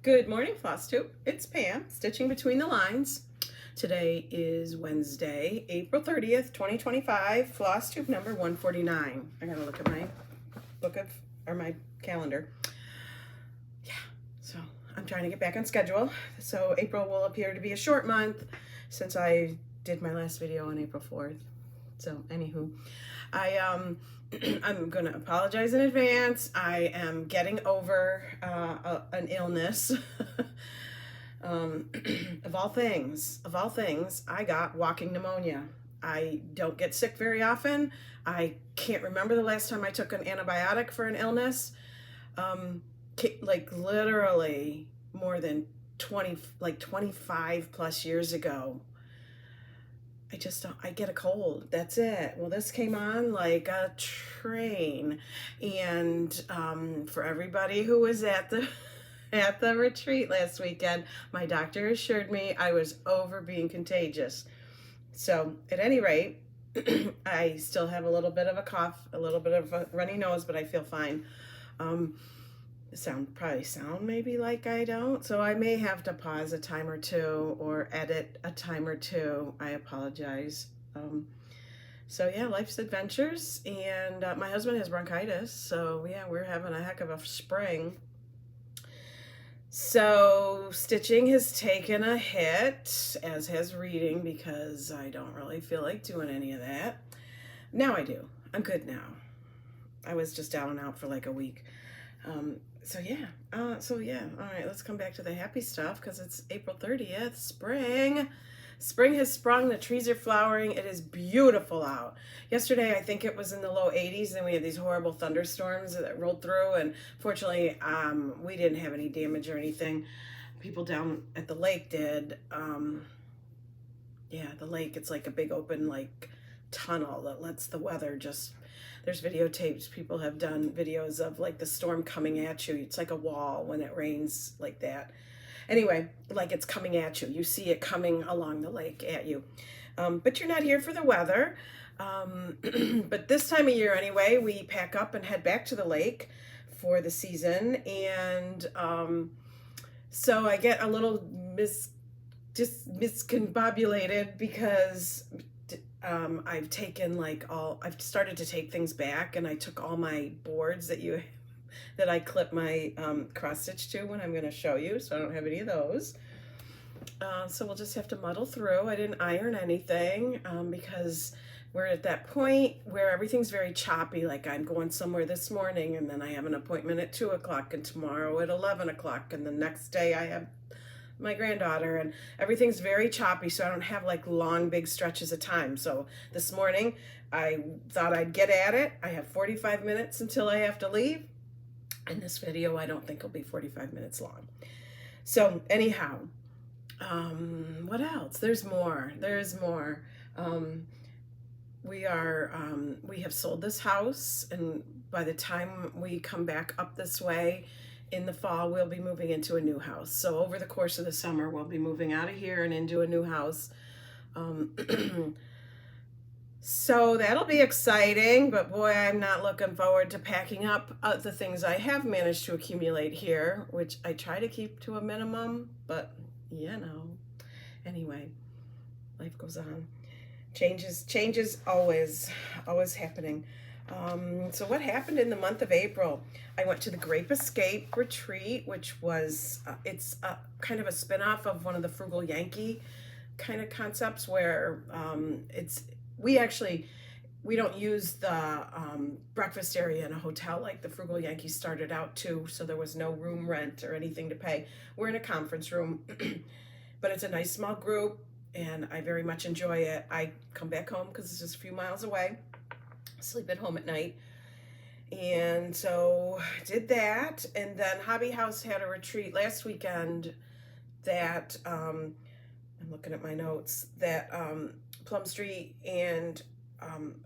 Good morning, Flosstube. It's Pam, stitching between the lines. Today is Wednesday, April 30th, 2025, Flosstube number 149. I gotta look at my my calendar. Yeah, so I'm trying to get back on schedule. So April will appear to be a short month since I did my last video on April 4th. So anywho, I'm gonna apologize in advance. I am getting over an illness. Of all things, I got walking pneumonia. I don't get sick very often. I can't remember the last time I took an antibiotic for an illness. Like literally more than 25 plus years ago. I get a cold. That's it. Well, this came on like a train. And for everybody who was at the retreat last weekend, my doctor assured me I was over being contagious. So at any rate, I still have a little bit of a cough, a little bit of a runny nose, but I feel fine. Probably sound maybe like I don't, so I may have to pause a time or two or edit a time or two. I apologize. So yeah, life's adventures, and my husband has bronchitis, so yeah, we're having a heck of a spring. So stitching has taken a hit, as has reading, because I don't really feel like doing any of that. Now I do. I'm good now. I was just down and out for like a week. So yeah, all right, let's come back to the happy stuff, because it's April 30th, spring. Spring has sprung, the trees are flowering, it is beautiful out. Yesterday, I think it was in the low 80s, and we had these horrible thunderstorms that rolled through, and fortunately, we didn't have any damage or anything. People down at the lake did. Yeah, the lake, it's like a big open like tunnel that lets the weather just... There's videotapes. People have done videos of like the storm coming at you. It's like a wall when it rains like that. Anyway, like it's coming at you. You see it coming along the lake at you. But you're not here for the weather. But this time of year anyway, we pack up and head back to the lake for the season. And so I get a little miscombobulated because... I've started to take things back, and I took all my boards that I clip my cross stitch to when I'm going to show you, so I don't have any of those. So we'll just have to muddle through. I didn't iron anything because we're at that point where everything's very choppy. Like I'm going somewhere this morning, and then I have an appointment at 2 o'clock, and tomorrow at 11 o'clock, and the next day I have my granddaughter, and everything's very choppy, so I don't have like long big stretches of time. So this morning I thought I'd get at it. I have 45 minutes until I have to leave, and this video I don't think will be 45 minutes long. So anyhow, what else? There's more. We have sold this house, and by the time we come back up this way in the fall, we'll be moving into a new house. So over the course of the summer, we'll be moving out of here and into a new house. So that'll be exciting, but boy, I'm not looking forward to packing up the things I have managed to accumulate here, which I try to keep to a minimum, but you know, anyway, life goes on. Changes always happening. So what happened in the month of April? I went to the Grape Escape retreat, which was, it's kind of a spin-off of one of the Frugal Yankee kind of concepts where we don't use the breakfast area in a hotel like the Frugal Yankee started out to, so there was no room rent or anything to pay. We're in a conference room, but it's a nice small group, and I very much enjoy it. I come back home because it's just a few miles away. Sleep at home at night, and so did that. And then Hobby House had a retreat last weekend that I'm looking at my notes, that Plum Street and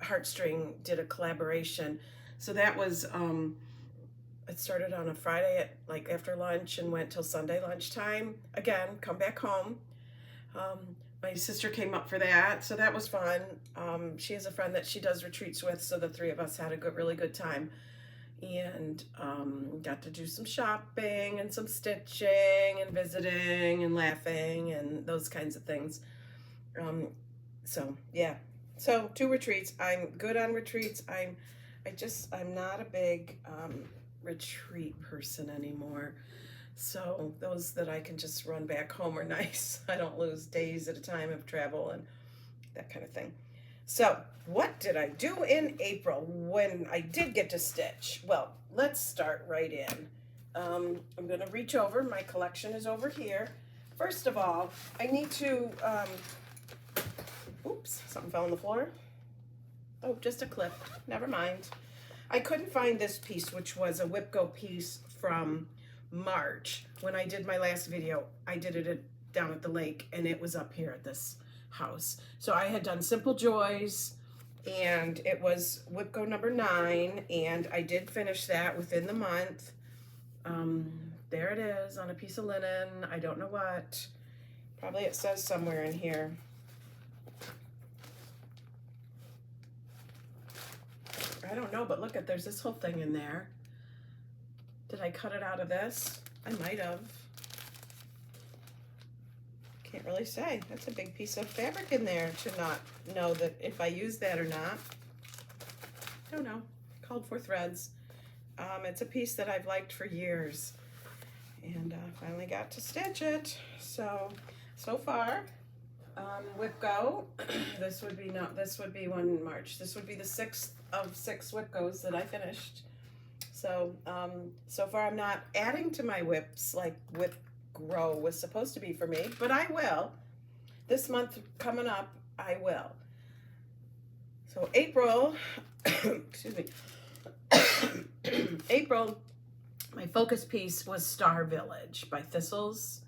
Heartstring did a collaboration. So that was it started on a Friday at like after lunch and went till Sunday lunchtime. Again, come back home. My sister came up for that, so that was fun. She has a friend that she does retreats with, so the three of us had a really good time. and got to do some shopping and some stitching and visiting and laughing and those kinds of things. So yeah, so 2 retreats. I'm good on retreats. I'm not a big retreat person anymore. So those that I can just run back home are nice. I don't lose days at a time of travel and that kind of thing. So what did I do in April when I did get to stitch? Well, let's start right in. I'm going to reach over. My collection is over here. First of all, I need to, oops, something fell on the floor. Oh, just a clip. Never mind. I couldn't find this piece, which was a Whipco piece from March. When I did my last video, I did it down at the lake, and it was up here at this house. So I had done Simple Joys, and it was Whipco number 9, and I did finish that within the month. There it is on a piece of linen. I don't know what. Probably it says somewhere in here. I don't know, but look at, there's this whole thing in there. Did I cut it out of this? I might have. Can't really say. That's a big piece of fabric in there to not know that if I use that or not. Don't know. Called for threads. It's a piece that I've liked for years, and finally got to stitch it. So far, Whipco. This would be one in March. This would be the 6th of 6 Whipcos that I finished. So so far I'm not adding to my whips like Whip Grow was supposed to be for me, but I will. This month coming up, I will. So April, excuse me, April, my focus piece was Star Village by Thistles.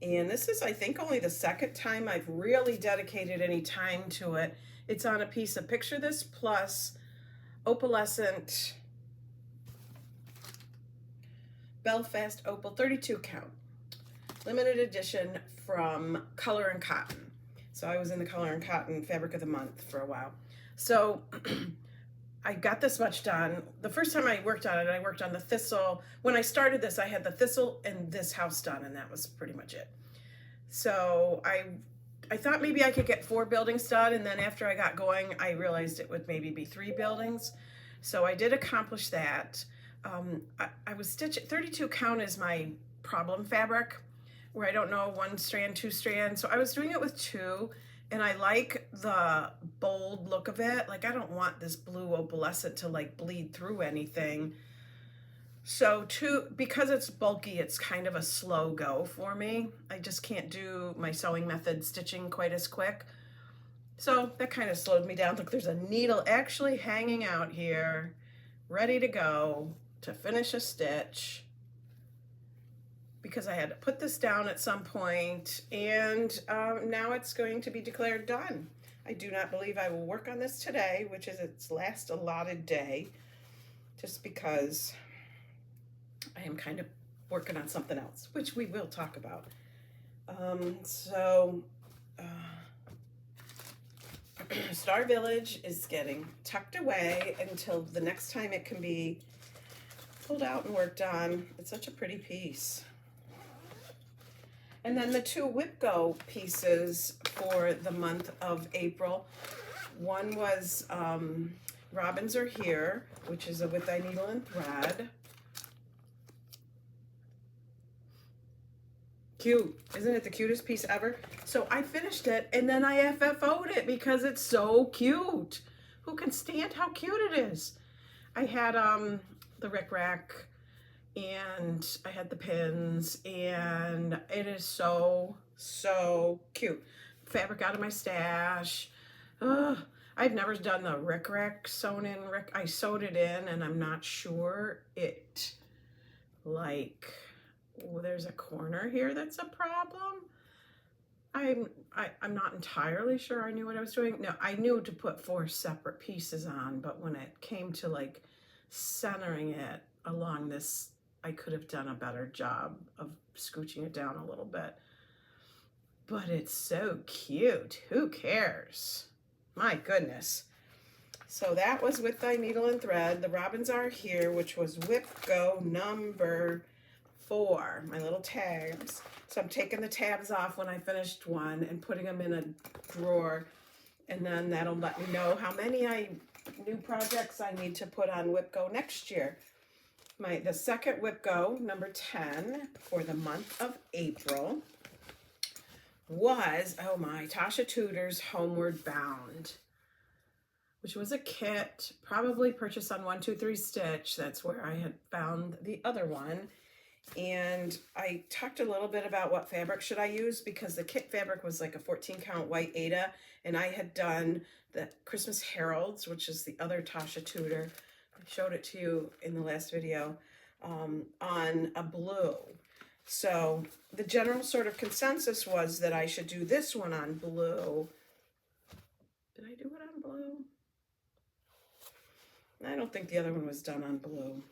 And this is, I think, only the 2nd time I've really dedicated any time to it. It's on a piece of Picture This Plus opalescent Belfast Opal 32 count limited edition from Color and Cotton. So I was in the Color and Cotton Fabric of the Month for a while. So I got this much done. The first time I worked on it, I worked on the thistle. When I started this, I had the thistle and this house done, and that was pretty much it. So I thought maybe I could get 4 buildings done, and then after I got going, I realized it would maybe be 3 buildings. So I did accomplish that. I was stitching, 32 count is my problem fabric, where I don't know 1 strand, 2 strands. So I was doing it with 2, and I like the bold look of it. Like, I don't want this blue opalescent to like bleed through anything. So because it's bulky, it's kind of a slow go for me. I just can't do my sewing method stitching quite as quick. So that kind of slowed me down. Look, there's a needle actually hanging out here, ready to go to finish a stitch, because I had to put this down at some point, and now it's going to be declared done. I do not believe I will work on this today, which is its last allotted day, just because I am kind of working on something else, which we will talk about. Star Village is getting tucked away until the next time it can be pulled out and worked on. It's such a pretty piece. And then the 2 Whipco pieces for the month of April. One was Robins Are Here, which is a With Thy Needle and Thread. Cute. Isn't it the cutest piece ever? So I finished it, and then I FFO'd it because it's so cute. Who can stand how cute it is? I had the Rick Rack, and I had the pins, and it is so cute. Fabric out of my stash. I've never done the Rick Rack sewn in. I sewed it in, and I'm not sure it, like, there's a corner here that's a problem. I'm not entirely sure I knew what I was doing. No, I knew to put 4 separate pieces on, but when it came to like centering it along this, I could have done a better job of scooching it down a little bit. But it's so cute. Who cares? My goodness. So that was with thy needle and thread. The robins are here, which was Whip Go number 4, my little tabs. So I'm taking the tabs off when I finished one and putting them in a drawer, and then that'll let me know how many new projects I need to put on Whip Go next year. The second Whip Go, number 10, for the month of April was, oh my, Tasha Tudor's Homeward Bound, which was a kit, probably purchased on 123 Stitch. That's where I had found the other one. And I talked a little bit about what fabric should I use, because the kit fabric was like a 14 count white Aida, and I had done the Christmas Heralds, which is the other Tasha Tudor. I showed it to you in the last video, on a blue. So the general sort of consensus was that I should do this one on blue. Did I do it on blue? I don't think the other one was done on blue.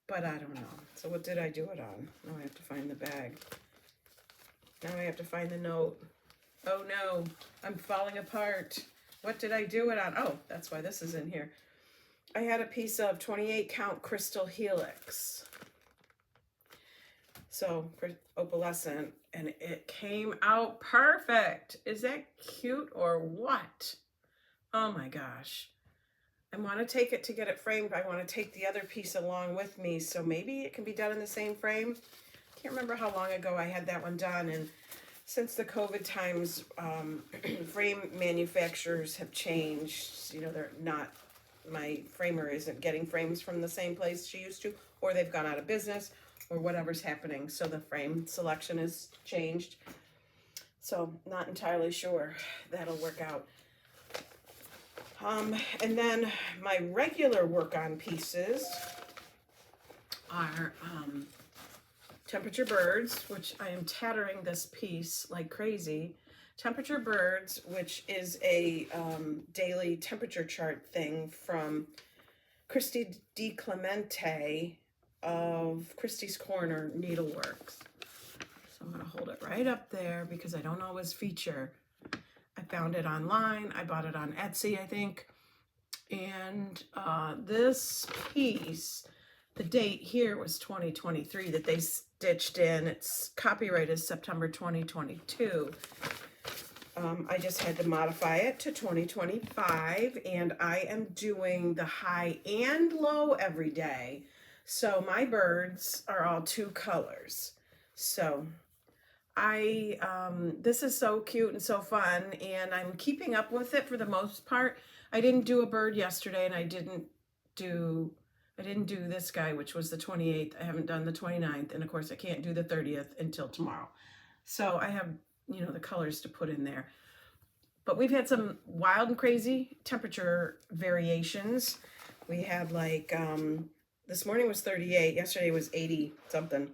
But I don't know. So what did I do it on? Now I have to find the bag. Now I have to find the note. Oh no, I'm falling apart. What did I do it on? Oh, that's why this is in here. I had a piece of 28 count crystal helix. So for opalescent, and it came out perfect. Is that cute or what? Oh my gosh. I want to take it to get it framed. I want to take the other piece along with me, so maybe it can be done in the same frame. Can't remember how long ago I had that one done, and since the COVID times, frame manufacturers have changed. You know, they're not, my framer isn't getting frames from the same place she used to, or they've gone out of business, or whatever's happening, so the frame selection has changed. So not entirely sure that'll work out. And then my regular work on pieces are Temperature Birds, which I am tattering this piece like crazy. Temperature Birds, which is a daily temperature chart thing from Christy DiClemente of Christy's Corner Needleworks. So I'm going to hold it right up there because I don't always feature. I found it online. I bought it on Etsy, I think. And this piece, the date here was 2023 that they stitched in. Its copyright is September 2022. I just had to modify it to 2025, and I am doing the high and low every day. So my birds are all 2 colors. So this is so cute and so fun, and I'm keeping up with it for the most part. I didn't do a bird yesterday, and I didn't do this guy, which was the 28th. I haven't done the 29th, and of course I can't do the 30th until tomorrow. So I have, you know, the colors to put in there. But we've had some wild and crazy temperature variations. We had like, this morning was 38, yesterday was 80 something.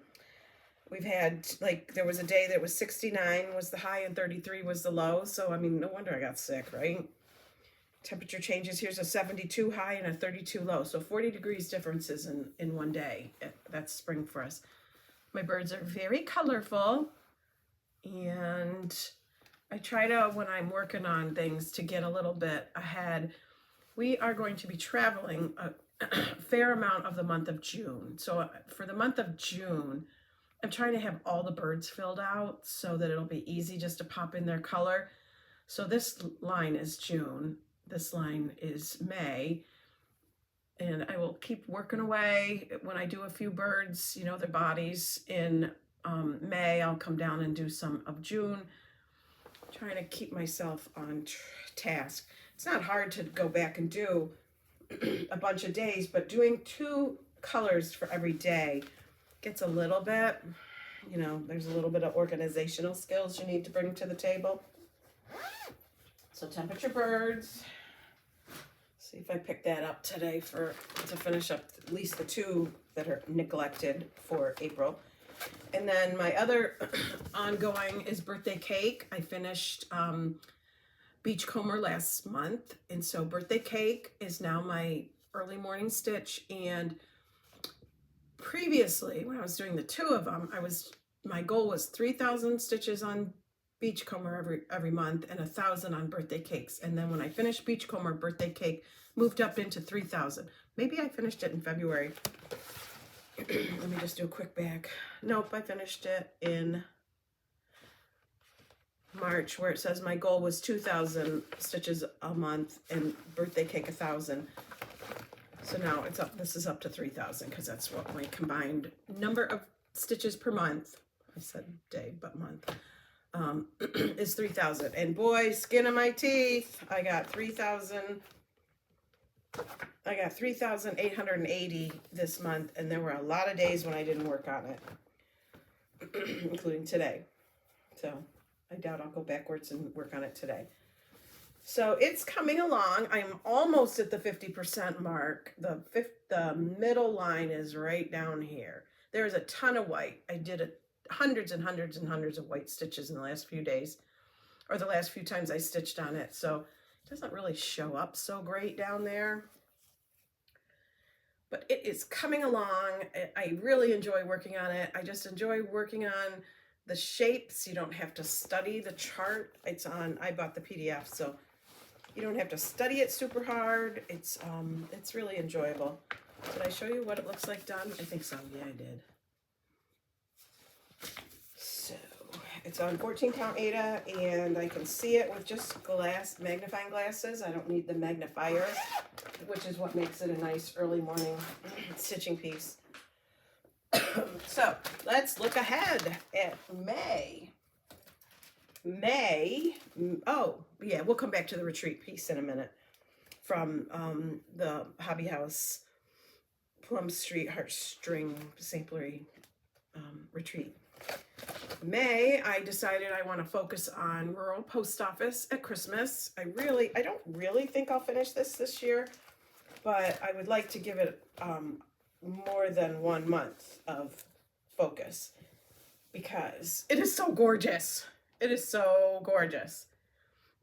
We've had, like, there was a day that was 69 was the high and 33 was the low. So, I mean, no wonder I got sick, right? Temperature changes. Here's a 72 high and a 32 low. So 40 degrees differences in one day. That's spring for us. My birds are very colorful. And I try to, when I'm working on things, to get a little bit ahead. We are going to be traveling a fair amount of the month of June. So for the month of June, I'm trying to have all the birds filled out so that it'll be easy just to pop in their color. So this line is June. This line is May. And I will keep working away. When I do a few birds, you know, their bodies in May, I'll come down and do some of June. Trying to keep myself on task. It's not hard to go back and do a bunch of days, but doing 2 colors for every day gets a little bit, you know, there's a little bit of organizational skills you need to bring to the table. So Temperature Birds. See if I pick that up today to finish up at least the 2 that are neglected for April. And then my other ongoing is Birthday Cake. I finished Beachcomber last month, and so Birthday Cake is now my early morning stitch. And previously, when I was doing the 2 of them, my goal was 3,000 stitches on Beachcomber every month, and 1,000 on birthday cakes. And then when I finished Beachcomber birthday cake, moved up into 3,000. Maybe I finished it in February. Let me just do a quick back. Nope, I finished it in March, where it says my goal was 2,000 stitches a month and birthday cake 1,000. So now it's up. This is up to 3,000 because that's what my combined number of stitches per month. I said day, but month. Is 3,000. And boy, skin of my teeth, I got 3,000. I got 3,880 this month, and there were a lot of days when I didn't work on it, including today. So I doubt I'll go backwards and work on it today. So it's coming along. I'm almost at the 50% mark. The middle line is right down here. There's a ton of white. I did hundreds and hundreds and hundreds of white stitches in the last few days, or the last few times I stitched on it. So it doesn't really show up so great down there, but it is coming along. I really enjoy working on it. I just enjoy working on the shapes. You don't have to study the chart. It's on, I bought the PDF, so you don't have to study it super hard. It's really enjoyable. Did I show you what it looks like done? I think so. Yeah, I did. So it's on 14 count Aida, and I can see it with just magnifying glasses. I don't need the magnifier, which is what makes it a nice early morning stitching piece. So let's look ahead at May. Oh yeah, we'll come back to the retreat piece in a minute from the Hobby House Plum Street Heartstring Samplery retreat. May, I decided I want to focus on rural post office at Christmas. I don't really think I'll finish this year, but I would like to give it more than 1 month of focus because it is so gorgeous. It is so gorgeous.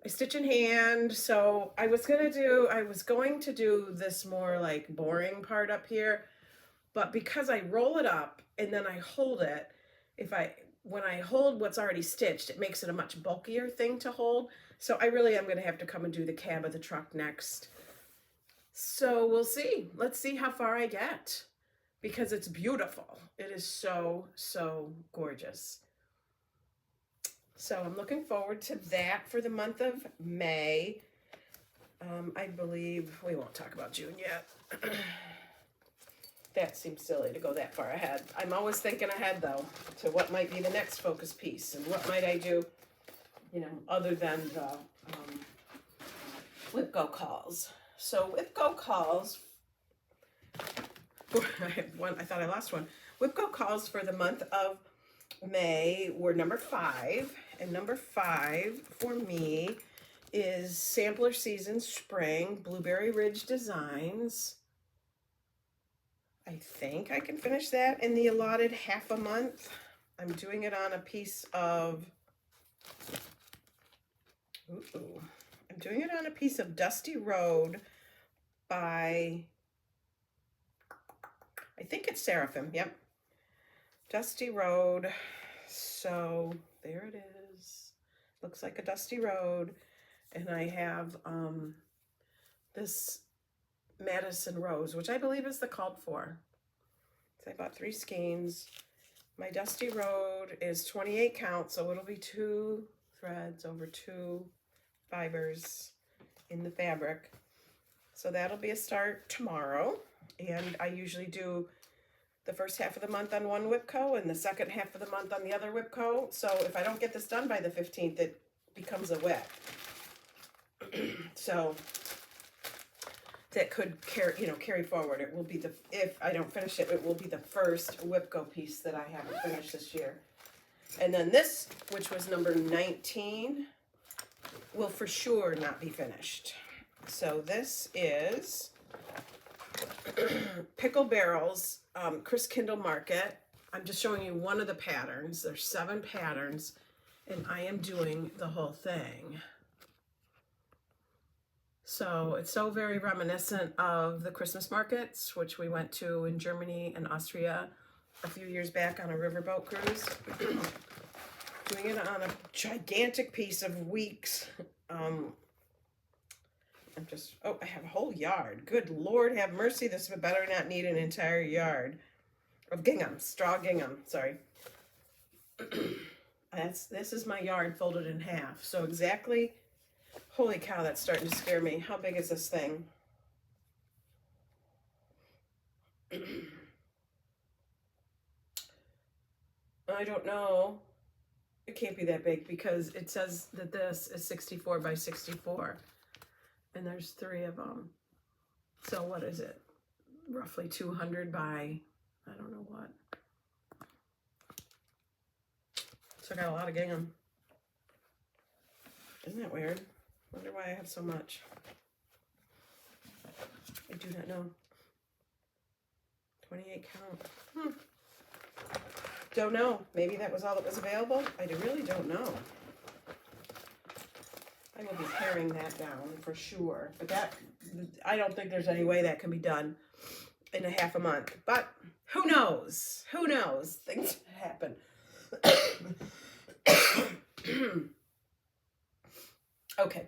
I stitch in hand, so I was going to do this more like boring part up here, but because I roll it up and then I hold it, when I hold what's already stitched, it makes it a much bulkier thing to hold. So I really am going to have to come and do the cab of the truck next. So we'll see. Let's see how far I get because it's beautiful. It is so, so gorgeous. So I'm looking forward to that for the month of May. I believe we won't talk about June yet. That seems silly to go that far ahead. I'm always thinking ahead, though, to what might be the next focus piece and what might I do, other than the whip-go calls. So whip-go calls, I thought I lost one. Whip-go calls for the month of May were number 5, and number 5 for me is Sampler Season Spring Blueberry Ridge Designs. I think I can finish that in the allotted half a month. I'm doing it on a piece of, I'm doing it on a piece of Dusty Road by, I think it's Seraphim, yep. Dusty Road, so there it is. Looks like a dusty road, and I have this Madison Rose, which I believe is the called for. So I bought 3 skeins. My Dusty Road is 28 count, so it'll be 2 threads over 2 fibers in the fabric. So that'll be a start tomorrow, and I usually do the first half of the month on one Whipco and the second half of the month on the other Whipco. So if I don't get this done by the 15th, it becomes a whip. So that could carry forward. It will be if I don't finish it, it will be the first Whipco piece that I haven't finished this year. And then this, which was number 19, will for sure not be finished. So this is Pickle Barrels, Chris Kindle Market. I'm just showing you one of the patterns. There's 7 patterns, and I am doing the whole thing. So it's so very reminiscent of the Christmas markets, which we went to in Germany and Austria a few years back on a riverboat cruise. Doing it on a gigantic piece of weeks. I have a whole yard. Good Lord have mercy. This better not need an entire yard of gingham, straw gingham, sorry. This is my yard folded in half. So exactly, holy cow, that's starting to scare me. How big is this thing? I don't know. It can't be that big because it says that this is 64 by 64. And there's 3 of them. So what is it? Roughly 200 by, I don't know what. So I got a lot of gingham. Isn't that weird? Wonder why I have so much. I do not know. 28 count. Don't know. Maybe that was all that was available. I really don't know. I will be paring that down for sure. But that, I don't think there's any way that can be done in a half a month. But who knows? Who knows? Things happen. Okay.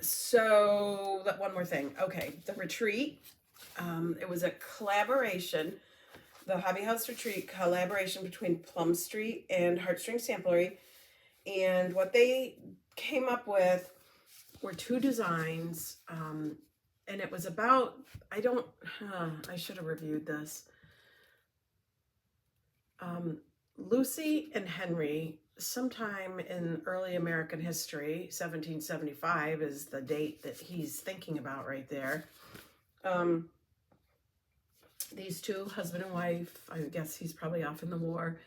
So one more thing. Okay, the retreat. It was a collaboration, the Hobby House Retreat collaboration between Plum Street and Heartstring Samplery. And what they came up with were 2 designs. And it was about, I should have reviewed this. Lucy and Henry, sometime in early American history, 1775 is the date that he's thinking about right there. These 2, husband and wife, I guess he's probably off in the war,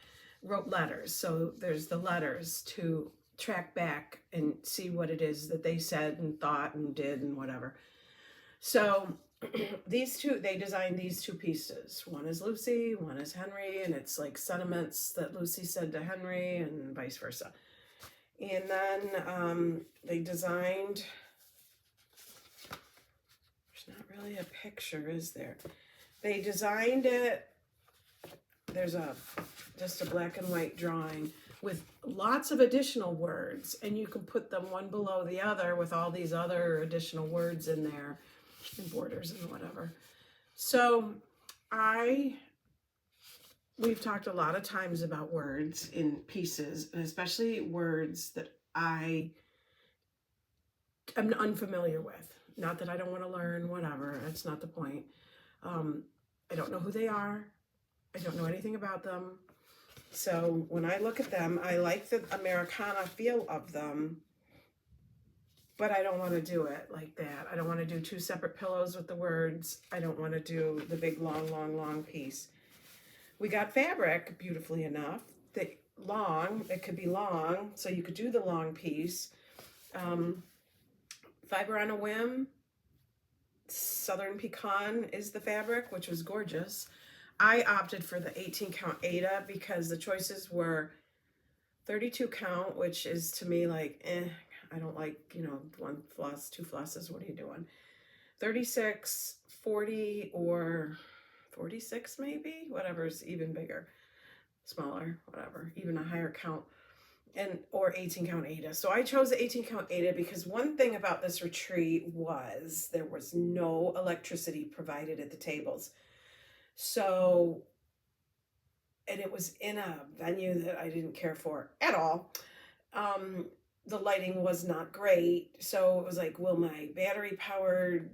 wrote letters. So there's the letters to track back and see what it is that they said and thought and did and whatever. So these 2, they designed these 2 pieces. One is Lucy, one is Henry, and it's like sentiments that Lucy said to Henry and vice versa. And then they designed, there's not really a picture, is there? They designed it, there's just a black and white drawing with lots of additional words, and you can put them one below the other with all these other additional words in there and borders and whatever. So we've talked a lot of times about words in pieces, and especially words that I am unfamiliar with. Not that I don't want to learn, whatever, that's not the point. I don't know who they are. I don't know anything about them. So when I look at them, I like the Americana feel of them, but I don't want to do it like that. I don't want to do 2 separate pillows with the words. I don't want to do the big, long piece. We got fabric, beautifully enough, that it could be long, so you could do the long piece. Fiber on a Whim, Southern Pecan is the fabric, which was gorgeous. I opted for the 18 count Aida because the choices were 32 count, which is to me like, I don't like, 1 floss, 2 flosses, what are you doing? 36, 40, or 46 maybe, whatever's even bigger, smaller, whatever, even a higher count, or 18 count Aida. So I chose the 18 count Aida because one thing about this retreat was there was no electricity provided at the tables. So, and it was in a venue that I didn't care for at all. The lighting was not great. So it was like, will my battery powered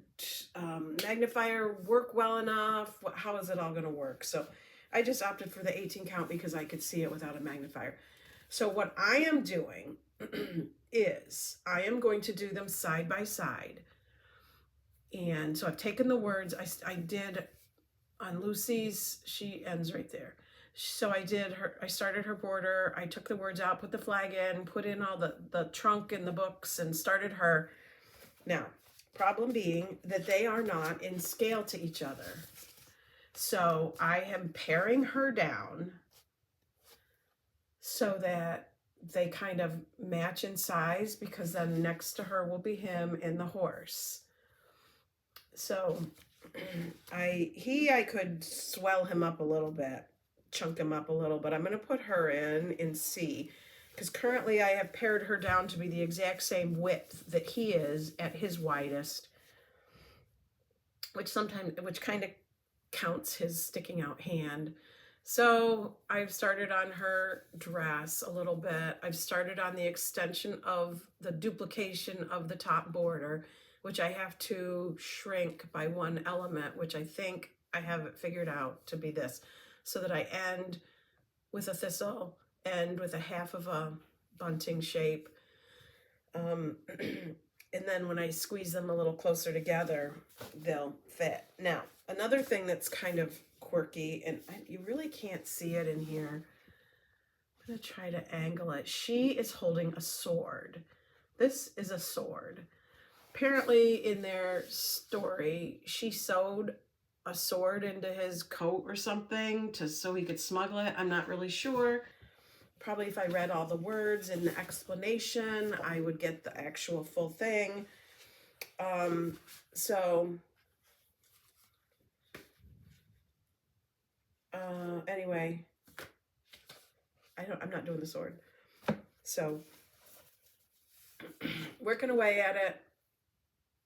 magnifier work well enough? How is it all going to work? So I just opted for the 18 count because I could see it without a magnifier. So what I am doing is I am going to do them side by side. And so I've taken the words, I did on Lucy's, she ends right there. So I started her border, I took the words out, put the flag in, put in all the trunk and the books and started her. Now, problem being that they are not in scale to each other. So I am paring her down so that they kind of match in size, because then next to her will be him and the horse. So I could swell him up a little bit chunk him up a little, but I'm going to put her in C, because currently I have pared her down to be the exact same width that he is at his widest, which kind of counts his sticking out hand. So I've started on her dress a little bit. I've started on the extension of the duplication of the top border, which I have to shrink by one element, which I think I have it figured out to be this, so that I end with a thistle, end with a half of a bunting shape. And then when I squeeze them a little closer together, they'll fit. Now, another thing that's kind of quirky, and you really can't see it in here. I'm going to try to angle it. She is holding a sword. This is a sword. Apparently, in their story, she sewed a sword into his coat or something so he could smuggle it. I'm not really sure. Probably if I read all the words in the explanation, I would get the actual full thing. Anyway, I'm not doing the sword. So, working away at it.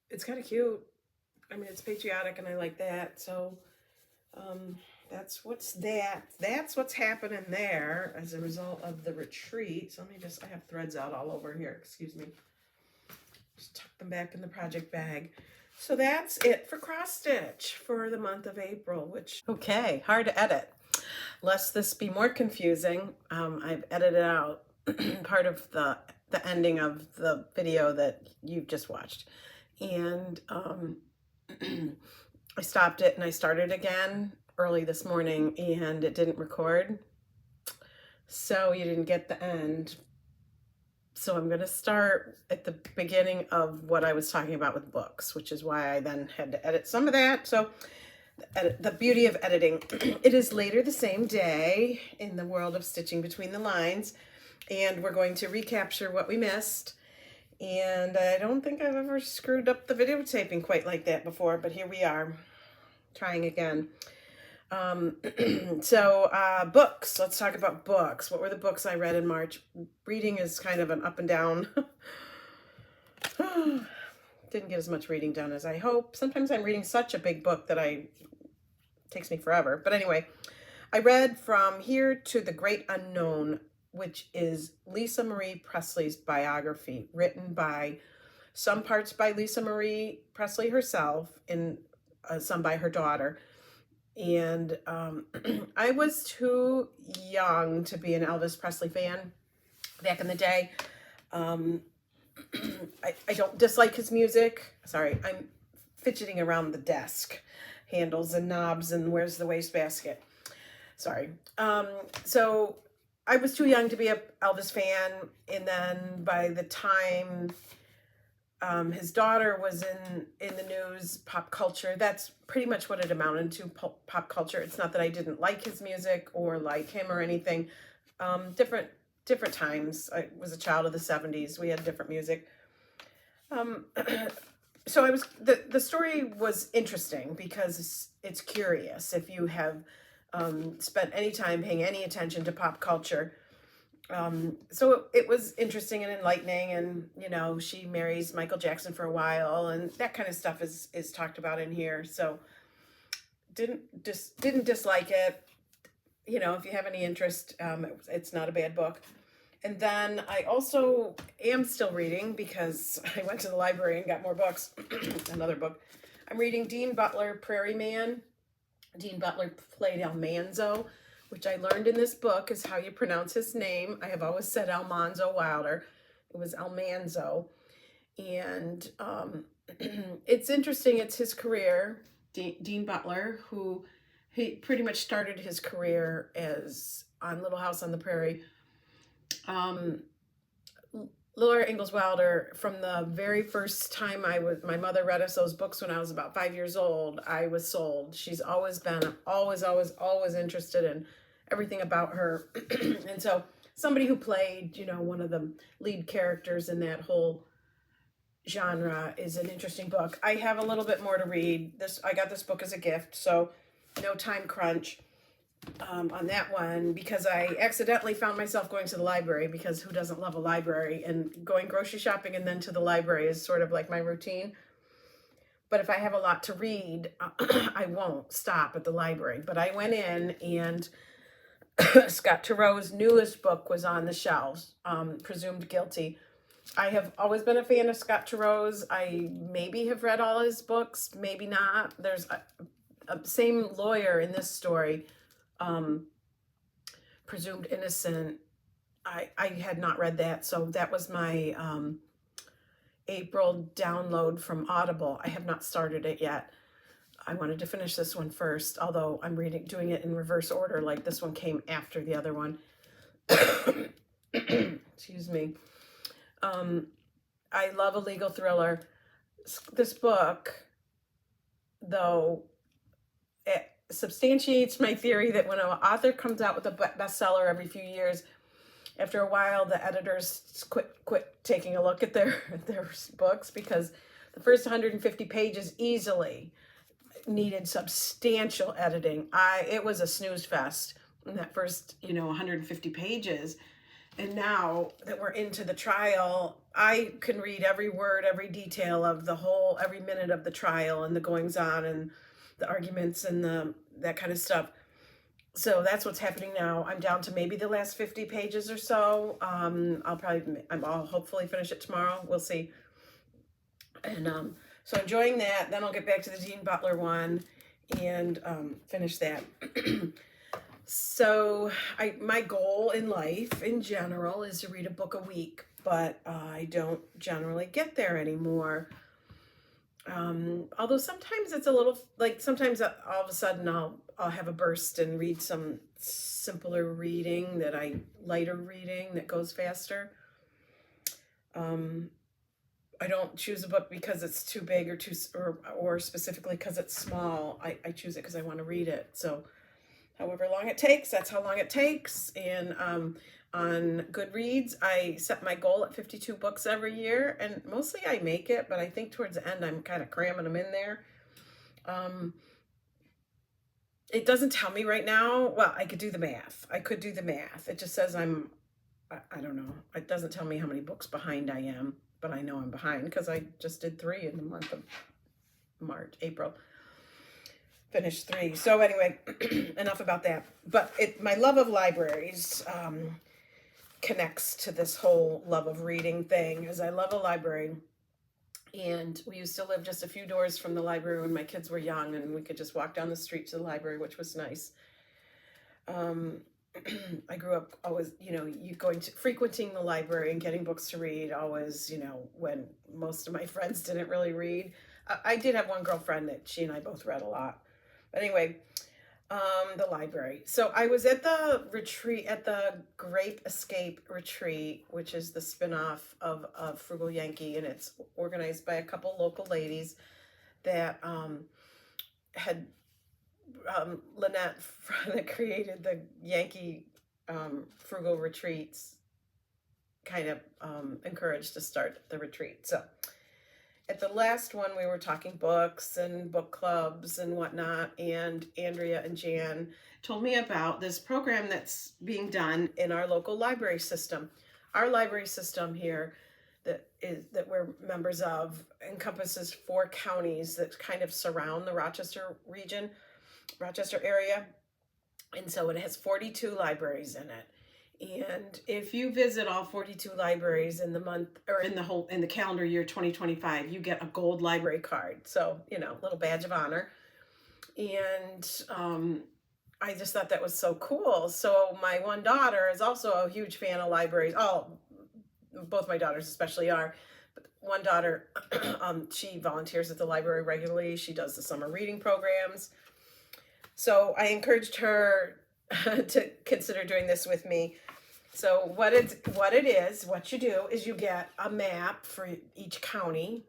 It's kind of cute. I mean, it's patriotic and I like that. So, that's what's happening there as a result of the retreat. So I have threads out all over here, excuse me. Just tuck them back in the project bag. So that's it for cross stitch for the month of April, okay, hard to edit. Lest this be more confusing, I've edited out part of the ending of the video that you've just watched. And I stopped it and I started again early this morning and it didn't record. So you didn't get the end. So I'm going to start at the beginning of what I was talking about with books, which is why I then had to edit some of that. So the beauty of editing. It is later the same day in the world of stitching between the lines, and we're going to recapture what we missed. And I don't think I've ever screwed up the videotaping quite like that before, but here we are, trying again. Books. Let's talk about books. What were the books I read in March? Reading is kind of an up and down. Didn't get as much reading done as I hope. Sometimes I'm reading such a big book that it takes me forever. But anyway, I read From Here to the Great Unknown, which is Lisa Marie Presley's biography, written by some parts by Lisa Marie Presley herself and some by her daughter. And I was too young to be an Elvis Presley fan back in the day. I don't dislike his music. Sorry, I'm fidgeting around the desk handles and knobs and where's the wastebasket. Sorry. So I was too young to be an Elvis fan. And then by the time his daughter was in the news, pop culture, that's pretty much what it amounted to, pop culture. It's not that I didn't like his music or like him or anything. Different times. I was a child of the 70s. We had different music. So the story was interesting because it's curious. If you have spent any time paying any attention to pop culture, so it was interesting and enlightening. And she marries Michael Jackson for a while, and that kind of stuff is talked about in here. So didn't dislike it. If you have any interest, it's not a bad book. And then I also am still reading because I went to the library and got more books. Another book. I'm reading Dean Butler, Prairie Man. Dean Butler played Almanzo, which I learned in this book is how you pronounce his name. I have always said Almanzo Wilder. It was Almanzo. And it's interesting. It's his career, Dean Butler, who he pretty much started his career as on Little House on the Prairie. Laura Ingalls Wilder, from the very first time my mother read us those books when I was about 5 years old, I was sold. She's always been always interested in everything about her. And so somebody who played, one of the lead characters in that whole genre is an interesting book. I have a little bit more to read. I got this book as a gift, so no time crunch. on that one because I accidentally found myself going to the library, because who doesn't love a library? And going grocery shopping and then to the library is sort of like my routine. But if I have a lot to read, I won't stop at the library. But I went in, and Scott Turow's newest book was on the shelves, Presumed Guilty. I have always been a fan of Scott Turow's. I maybe have read all his books, maybe not. There's a same lawyer in this story, Presumed Innocent. I had not read that, so that was my April download from Audible. I have not started it yet. I wanted to finish this one first, although I'm doing it in reverse order, like this one came after the other one. Excuse me. I love a legal thriller. This book, though, it substantiates my theory that when an author comes out with a bestseller every few years, after a while, the editors quit taking a look at their books, because the first 150 pages easily needed substantial editing. It was a snooze fest in that first 150 pages. And now that we're into the trial, I can read every word, every detail of every minute of the trial and the goings on and the arguments and that kind of stuff. So that's what's happening now. I'm down to maybe the last 50 pages or so. I'll hopefully finish it tomorrow. We'll see. And so enjoying that. Then I'll get back to the Dean Butler one and finish that. So my goal in life in general is to read a book a week, but I don't generally get there anymore. Although sometimes it's a little, like sometimes all of a sudden I'll have a burst and read some simpler reading lighter reading that goes faster. I don't choose a book because it's too big or specifically because it's small. I choose it because I want to read it. So however long it takes, that's how long it takes. And on Goodreads, I set my goal at 52 books every year, and mostly I make it, but I think towards the end I'm kind of cramming them in there. It doesn't tell me right now. Well, I could do the math. It just says I don't know. It doesn't tell me how many books behind I am, but I know I'm behind because I just did 3 in the month of April. Finished 3. So anyway, enough about that. But my love of libraries connects to this whole love of reading thing, as I love a library. And we used to live just a few doors from the library when my kids were young, and we could just walk down the street to the library, which was nice. I grew up always, frequenting the library and getting books to read, always, when most of my friends didn't really read. I did have one girlfriend that she and I both read a lot. But anyway, the library. So I was at the retreat, at the Grape Escape Retreat, which is the spinoff of Frugal Yankee, and it's organized by a couple local ladies that had Lynette that created the Yankee Frugal Retreats kind of encouraged to start the retreat. So at the last one, we were talking books and book clubs and whatnot, and Andrea and Jan told me about this program that's being done in our local library system. Our library system here that we're members of encompasses 4 counties that kind of surround the Rochester area. And so it has 42 libraries in it. And if you visit all 42 libraries in the month or in the calendar year 2025, you get a gold library card. So, little badge of honor. And I just thought that was so cool. So my one daughter is also a huge fan of libraries. Both my daughters especially are. But one daughter, she volunteers at the library regularly. She does the summer reading programs. So I encouraged her to consider doing this with me. So what you do is you get a map for each county,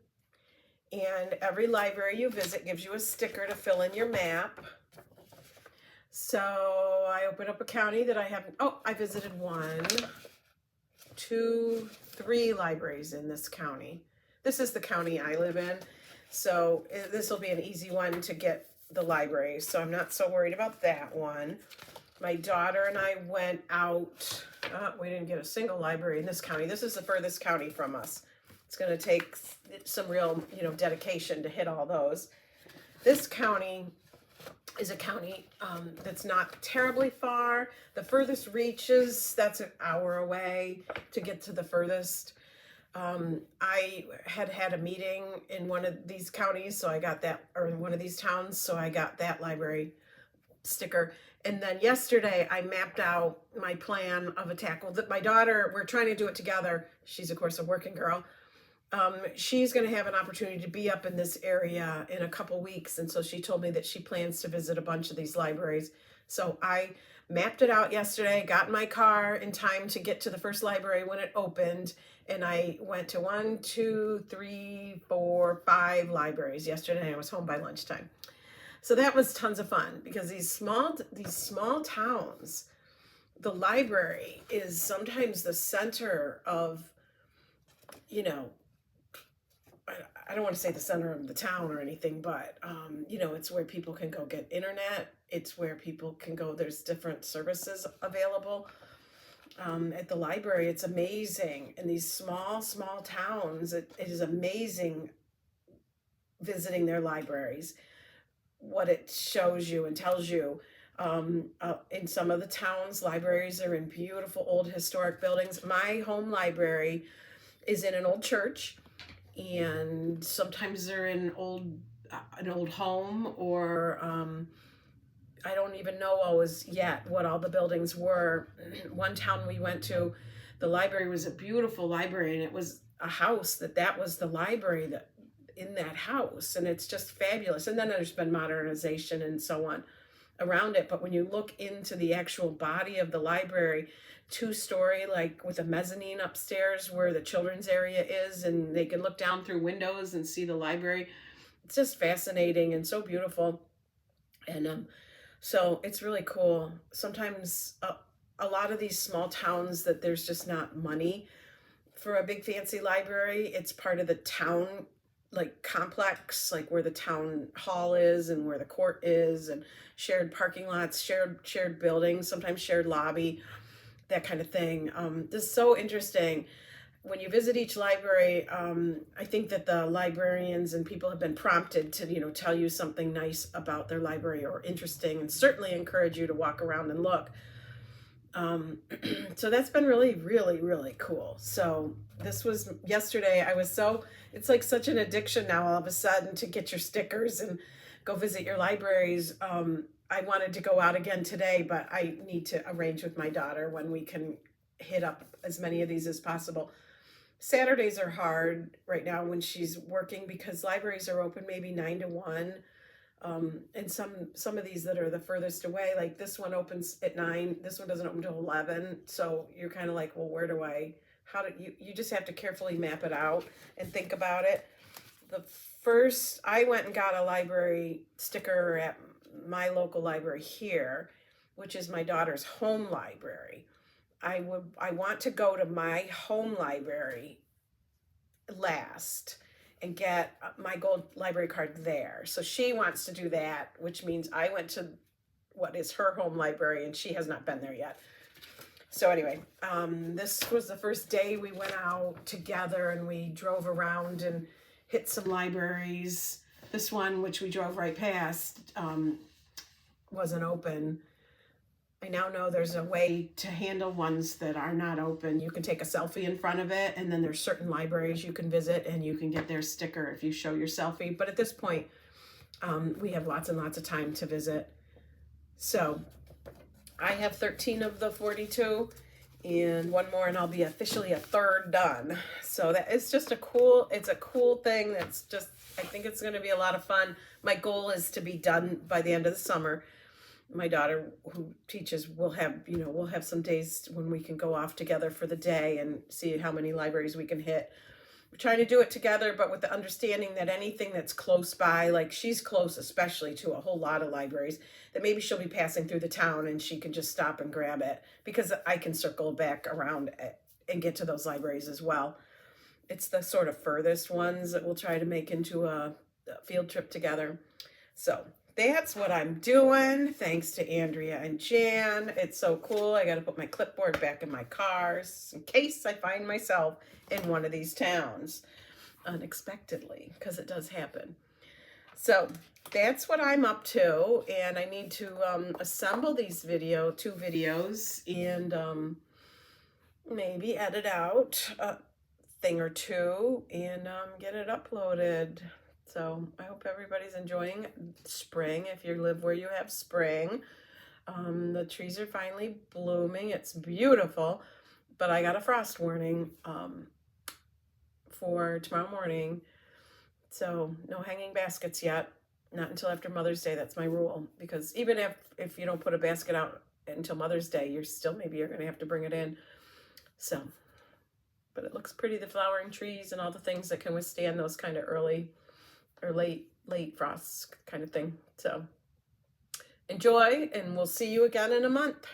and every library you visit gives you a sticker to fill in your map. So I opened up a county that I visited 1, 2, 3 libraries in this county. This is the county I live in. So this will be an easy one to get the library. So I'm not so worried about that one. My daughter and I went out. We didn't get a single library in this county. This is the furthest county from us. It's going to take some real, dedication to hit all those. This county is a county that's not terribly far. The furthest reaches, that's an hour away to get to the furthest. I had a meeting in one of these counties, so I got that, or in one of these towns, so I got that library sticker. And then yesterday I mapped out my plan of attack. Well, my daughter, we're trying to do it together. She's of course a working girl. She's going to have an opportunity to be up in this area in a couple weeks. And so she told me that she plans to visit a bunch of these libraries. So I mapped it out yesterday, got in my car in time to get to the first library when it opened. And I went to 1, 2, 3, 4, 5 libraries yesterday. I was home by lunchtime. So that was tons of fun because these small towns, the library is sometimes the center of, I don't want to say the center of the town or anything, but, it's where people can go get internet. It's where people can go. There's different services available at the library. It's amazing. In these small towns, it is amazing visiting their libraries, what it shows you and tells you. In some of the towns, libraries are in beautiful old historic buildings. My home library is in an old church, and sometimes they're in an old home, or I don't even know always yet what all the buildings were. One town we went to, the library was a beautiful library, and it was a house that was the library that in that house, and it's just fabulous. And then there's been modernization and so on around it, but when you look into the actual body of the library, 2-story, like with a mezzanine upstairs where the children's area is, and they can look down through windows and see the library. It's just fascinating and so beautiful. And so it's really cool. Sometimes a lot of these small towns that there's just not money for a big fancy library. It's part of the town like complex, like where the town hall is and where the court is, and shared parking lots, shared buildings, sometimes shared lobby, that kind of thing. This is so interesting. When you visit each library, I think that the librarians and people have been prompted to, tell you something nice about their library or interesting, and certainly encourage you to walk around and look. So that's been really, really, really cool. So this was yesterday. It's like such an addiction now all of a sudden to get your stickers and go visit your libraries. I wanted to go out again today, but I need to arrange with my daughter when we can hit up as many of these as possible. Saturdays are hard right now when she's working because libraries are open maybe 9 to 1. And some of these that are the furthest away, like this one opens at 9, this one doesn't open till 11. So you're kind of like, well, you just have to carefully map it out and think about it. I went and got a library sticker at my local library here, which is my daughter's home library. I want to go to my home library last and get my gold library card there. So she wants to do that, which means I went to what is her home library, and she has not been there yet. So anyway, this was the first day we went out together, and we drove around and hit some libraries. This one, which we drove right past, wasn't open. I now know there's a way to handle ones that are not open. You can take a selfie in front of it, and then there's certain libraries you can visit and you can get their sticker if you show your selfie. But at this point, we have lots and lots of time to visit. So I have 13 of the 42 and one more, and I'll be officially a third done. So that is just it's a cool thing. I think it's going to be a lot of fun. My goal is to be done by the end of the summer. My daughter, who teaches, we'll have some days when we can go off together for the day and see how many libraries we can hit. We're trying to do it together, but with the understanding that anything that's close by, like she's close especially to a whole lot of libraries, that maybe she'll be passing through the town and she can just stop and grab it, because I can circle back around and get to those libraries as well. It's the sort of furthest ones that we'll try to make into a field trip together. So that's what I'm doing. Thanks to Andrea and Jan. It's so cool. I got to put my clipboard back in my car in case I find myself in one of these towns unexpectedly, because it does happen. So that's what I'm up to, and I need to assemble these two videos and maybe edit out a thing or two and get it uploaded. So I hope everybody's enjoying spring if you live where you have spring. The trees are finally blooming. It's beautiful, but I got a frost warning for tomorrow morning. So no hanging baskets yet, not until after Mother's Day. That's my rule, because even if you don't put a basket out until Mother's Day, maybe you're going to have to bring it in. So, but it looks pretty, the flowering trees and all the things that can withstand those kind of early or late frosts kind of thing. So enjoy, and we'll see you again in a month.